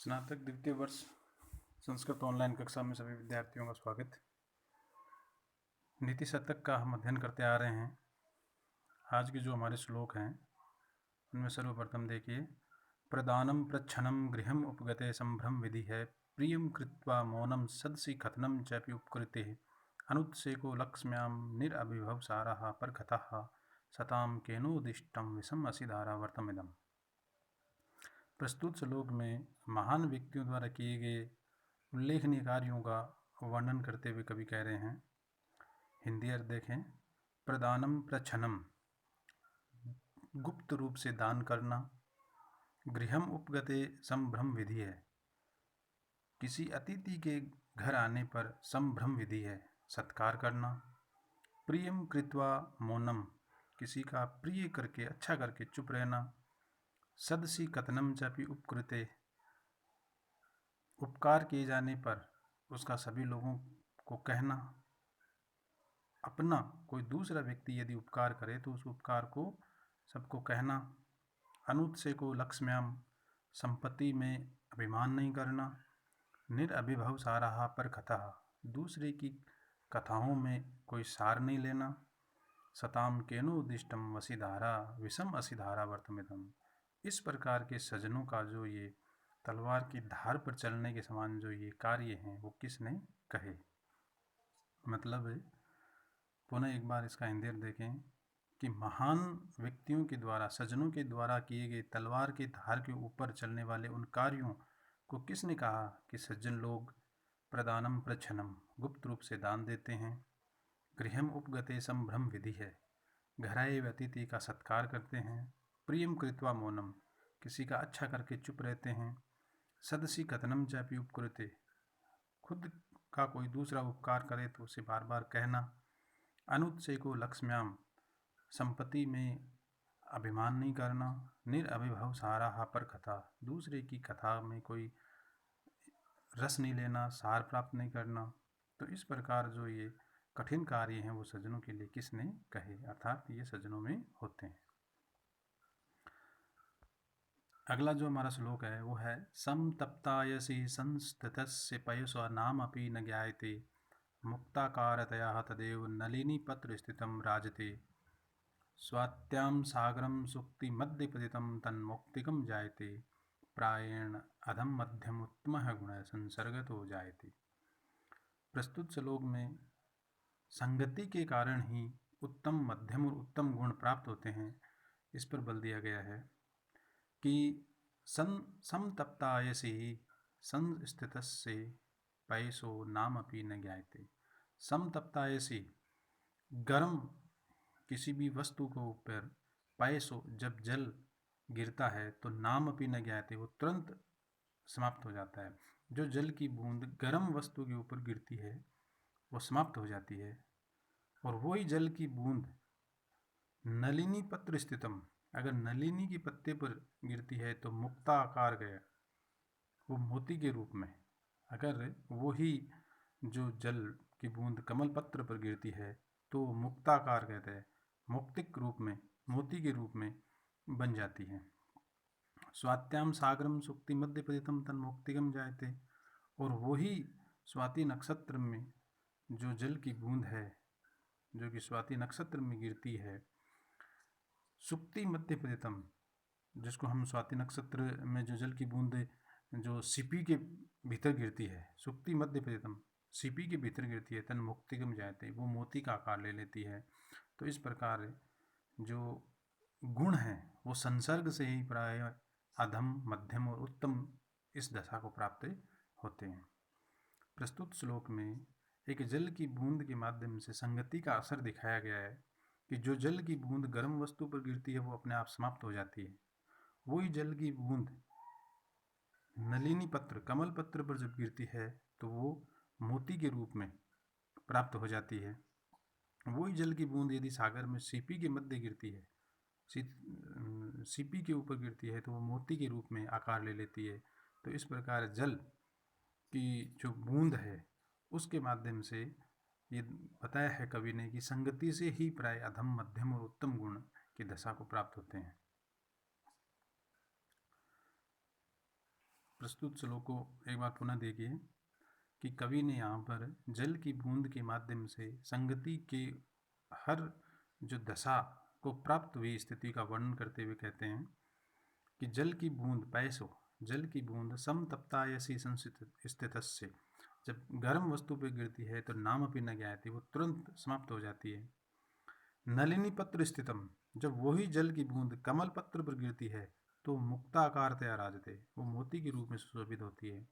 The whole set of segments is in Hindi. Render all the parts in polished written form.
स्नातक द्वितीय वर्ष संस्कृत ऑनलाइन कक्षा में सभी विद्यार्थियों का स्वागत। नीति शतक का हम अध्ययन करते आ रहे हैं। आज के जो हमारे श्लोक हैं उनमें सर्वप्रथम देखिए, प्रदानम प्रच्छन्नम गृहम उपगते संभ्रम विधि है, प्रियम कृत्वा मौनम सदसि कथनम चैपि उपकृते, अनुत्सेको लक्ष्म्याम निरअभिभव सारः परकथः, सताम केनोदिष्टम विषम असिधारा वर्तमिदम्। प्रस्तुत श्लोक में महान व्यक्तियों द्वारा किए गए उल्लेखनीय कार्यों का वर्णन करते हुए कवि कह रहे हैं। हिंदी अर्थ देखें। प्रदानम प्रच्छन्नम, गुप्त रूप से दान करना। गृहम उपगते संभ्रम विधि है, किसी अतिथि के घर आने पर संभ्रम विधि है, सत्कार करना। प्रियम कृत्वा मौनम, किसी का प्रिय करके अच्छा करके चुप रहना। सदसि कथनम चापि उपकृते, उपकार किए जाने पर उसका सभी लोगों को कहना। अपना कोई दूसरा व्यक्ति यदि उपकार करे तो उस उपकार को सबको कहना। अनुत्सेको लक्ष्म्याम, संपत्ति में अभिमान नहीं करना। निरअभिभव सारः परकथः, दूसरे की कथाओं में कोई सार नहीं लेना। सताम केनोदिष्टम वसिधारा विषम असिधारा वर्तमिदम्, इस प्रकार के सज्जनों का जो ये तलवार की धार पर चलने के समान जो ये कार्य हैं वो किसने कहे। मतलब पुनः एक बार इसका हिंदी देखें कि महान व्यक्तियों के द्वारा, सज्जनों के द्वारा किए गए तलवार की धार के ऊपर चलने वाले उन कार्यों को किसने कहा कि सज्जन लोग प्रदानम प्रच्छन्नम, गुप्त रूप से दान देते हैं। गृहम उपगते संभ्रम विधि है, घर आए अतिथि का सत्कार करते हैं। प्रियम कृत्वा मौनम, किसी का अच्छा करके चुप रहते हैं। सदसि कथनम चापि उपकृते, खुद का कोई दूसरा उपकार करे तो उसे बार बार कहना। अनुत्सेको लक्ष्म्याम, संपत्ति में अभिमान नहीं करना। निरअभिभव सारः परकथा, दूसरे की कथा में कोई रस नहीं लेना, सार प्राप्त नहीं करना। तो इस प्रकार जो ये कठिन कार्य हैं वो सज्जनों के लिए किसने कहे, अर्थात ये सज्जनों में होते हैं। अगला जो हमारा श्लोक है वो है, समतप्तायसि संस्ततस्य पयसो नामपि न ज्ञायते, मुक्ताकारतया तदेव नलिनी पत्र स्थितं राजते, स्वात्यां सागरं सुक्ति मध्यपतितं तन्मुक्तिकं जायते, प्रायेण अधम मध्यम उत्तमः गुण संसर्गतो जायते। प्रस्तुत श्लोक में संगति के कारण ही उत्तम मध्यम और उत्तम गुण प्राप्त होते हैं, इस पर बल दिया गया है कि समतप्तायसि संस्थितस्य पयसो नामपि न ज्ञायते। समतप्तायसि, गर्म किसी भी वस्तु को ऊपर, पयसो जब जल गिरता है तो नामपि न ज्ञायते, वो तुरंत समाप्त हो जाता है। जो जल की बूंद गर्म वस्तु के ऊपर गिरती है वो समाप्त हो जाती है। और वही जल की बूंद नलिनी पत्र स्थितम, अगर नलिनी की पत्ते पर गिरती है तो मुक्ता आकार गया, वो मोती के रूप में। अगर वही जो जल की बूंद कमल पत्र पर गिरती है तो मुक्ताकार कहते हैं, मुक्तिक रूप में, मोती के रूप में बन जाती है। स्वात्याम सागरम सुक्ति मध्य पतितम तन मुक्तिगम जायते, और वही स्वाति नक्षत्र में जो जल की बूंद है जो कि स्वाति नक्षत्र में गिरती है, सुक्ति मध्य पतितम, जिसको हम स्वाति नक्षत्र में जो जल की बूंद जो सीपी के भीतर गिरती है, सुक्ति मध्य पतितम, सीपी के भीतर गिरती है, तन मुक्तिगम जायते, वो मोती का आकार ले लेती है। तो इस प्रकार जो गुण हैं वो संसर्ग से ही प्राय अधम, मध्यम और उत्तम इस दशा को प्राप्त होते हैं। प्रस्तुत श्लोक में एक जल की बूंद के माध्यम से संगति का असर दिखाया गया है कि जो जल की बूंद गर्म वस्तु पर गिरती है वो अपने आप समाप्त हो जाती है। वही जल की बूंद नलिनी पत्र, कमल पत्र पर जब गिरती है तो वो मोती के रूप में प्राप्त हो जाती है। वही जल की बूंद यदि सागर में सीपी के मध्य गिरती है, सीपी के ऊपर गिरती है, तो वो मोती के रूप में आकार ले लेती है। तो इस प्रकार जल की जो बूंद है उसके माध्यम से ये बताया है कवि ने कि संगति से ही प्राय अधम, मध्यम और उत्तम गुण की दशा को प्राप्त होते हैं। प्रस्तुत श्लोक को एक बार पुनः देखिए कि कवि ने यहाँ पर जल की बूंद के माध्यम से संगति के हर जो दशा को प्राप्त हुई स्थिति का वर्णन करते हुए कहते हैं कि जल की बूंद पैसो, जल की बूंद समतप्तायसी स्थितस्य, जब गर्म वस्तु पर गिरती है तो नाम अपनी न ज्ञायते, वो तुरंत समाप्त हो जाती है। नलिनी पत्र स्थितम, जब वही जल की बूंद कमल पत्र पर गिरती है तो मुक्ताकारतया राजते, वो मोती के रूप में सुशोभित होती है।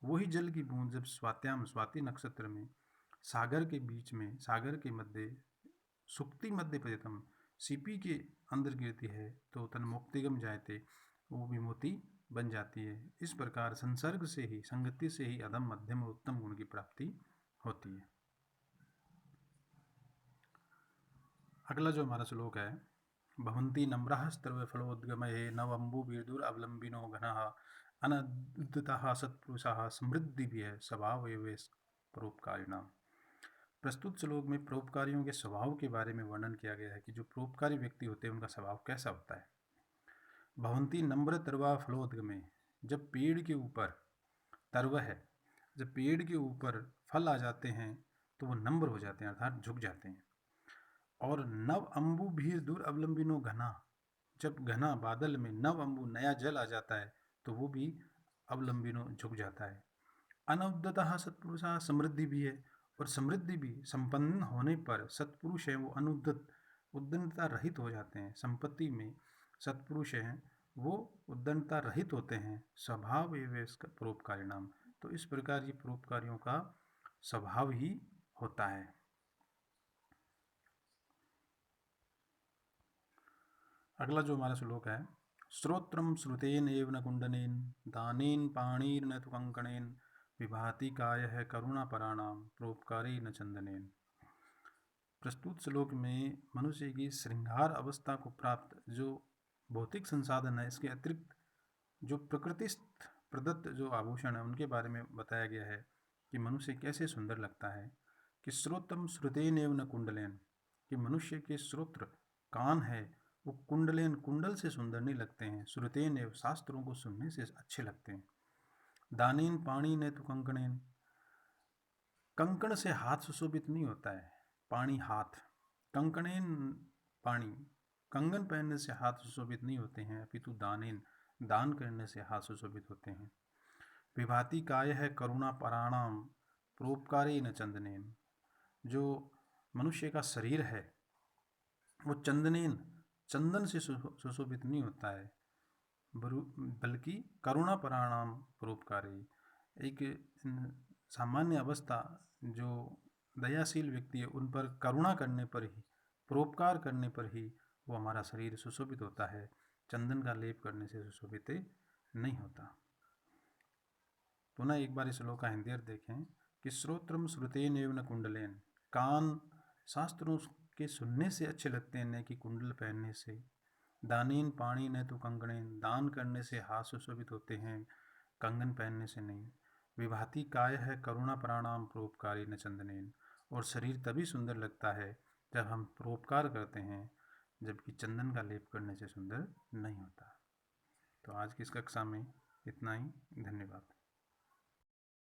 वही जल की बूंद जब स्वात्याम, स्वाति नक्षत्र में सागर के बीच में, सागर के मध्य सुक्ति मध्य पतितम, सीपी के अंदर गिरती है तो तन मुक्तिगम जायते, वो भी मोती बन जाती है। इस प्रकार संसर्ग से ही, संगति से ही अधम मध्यम और उत्तम गुण की प्राप्ति होती है। अगला जो हमारा श्लोक है, भवन्ति नम्राः सर्वफलोद्गमये नवम्बुभिर्दुरवलम्बिनो घनाः अनद्युताः सत्पुरुषाः समृद्धिभिः स्वभावैव परोपकारिणाम्। प्रस्तुत श्लोक में परोपकारियों के स्वभाव के बारे में वर्णन किया गया है कि जो परोपकारी व्यक्ति होते हैं उनका स्वभाव कैसा होता है। भवन्ति नम्र तरवा फलोद्गमे, जब पेड़ के ऊपर तरव है, जब पेड़ के ऊपर फल आ जाते हैं तो वो नम्र हो जाते हैं, अर्थात झुक जाते हैं। और नव अम्बु भीर दूर अवलंबिनो घना, जब घना बादल में नव अम्बु नया जल आ जाता है तो वो भी अवलंबिनो झुक जाता है। अनुद्यतः सत्पुरुषा, समृद्धि भी है, और समृद्धि भी, संपन्न होने पर सत्पुरुष है वो अनुद्यत, उद्दंडता रहित हो जाते हैं। संपत्ति में सत्पुरुष हैं वो उद्दंडता रहित होते हैं। स्वभाव एवं परोपकारिणाम, तो इस प्रकार ये परोपकारियों का स्वभाव ही होता है। अगला जो हमारा श्लोक है, श्रोत्रम श्रुतेन एव न कुंडनेन दानेन पाणीर न तु कंकणेन विभाति कायः करुणापराणाम परोपकारी न चंदनेन। प्रस्तुत श्लोक में मनुष्य की श्रृंगार अवस्था को प्राप्त जो भौतिक संसाधन है, इसके अतिरिक्त जो प्रकृतिस्थ प्रदत्त जो आभूषण है उनके बारे में बताया गया है कि मनुष्य कैसे सुंदर लगता है। कि श्रोत्रम श्रुतेन एव न कुंडलेन, कि मनुष्य के श्रोत्र कान है वो कुंडलेन, कुंडल से सुंदर नहीं लगते हैं। श्रुतेन एव, शास्त्रों को सुनने से अच्छे लगते हैं। दानेन पाणी ने तो कंकणेन, कंकण से हाथ सुशोभित नहीं होता है, पाणी हाथ, कंकणेन पाणी, कंगन पहनने से हाथ सुशोभित नहीं होते हैं, अपितु दानेन, दान करने से हाथ सुशोभित होते हैं। विभाति काय है करुणा पराणाम परोपकारी न चंदनेन, जो मनुष्य का शरीर है वो चंदनेन, चंदन से सुशोभित नहीं होता है, बल्कि करुणा पराणाम परोपकारी, एक सामान्य अवस्था जो दयाशील व्यक्ति है उन पर करुणा करने पर ही, परोपकार करने पर ही वो हमारा शरीर सुशोभित होता है। चंदन का लेप करने से सुशोभित नहीं होता। पुनः एक बार इस श्लोक का हिंदी अर्थ देखें कि श्रोत्रम श्रुतेन एव न कुंडलेन, कान शास्त्रों के सुनने से अच्छे लगते हैं न कि कुंडल पहनने से। दानेन पाणी न तो कंगणेन, दान करने से हाथ सुशोभित होते हैं, कंगन पहनने से नहीं। विभाति काय है करुणा प्राणाम परोपकारी न चंदनेन, और शरीर तभी सुंदर लगता है जब हम परोपकार करते हैं, जबकि चंदन का लेप करने से सुंदर नहीं होता। तो आज की इस कक्षा में इतना ही। धन्यवाद।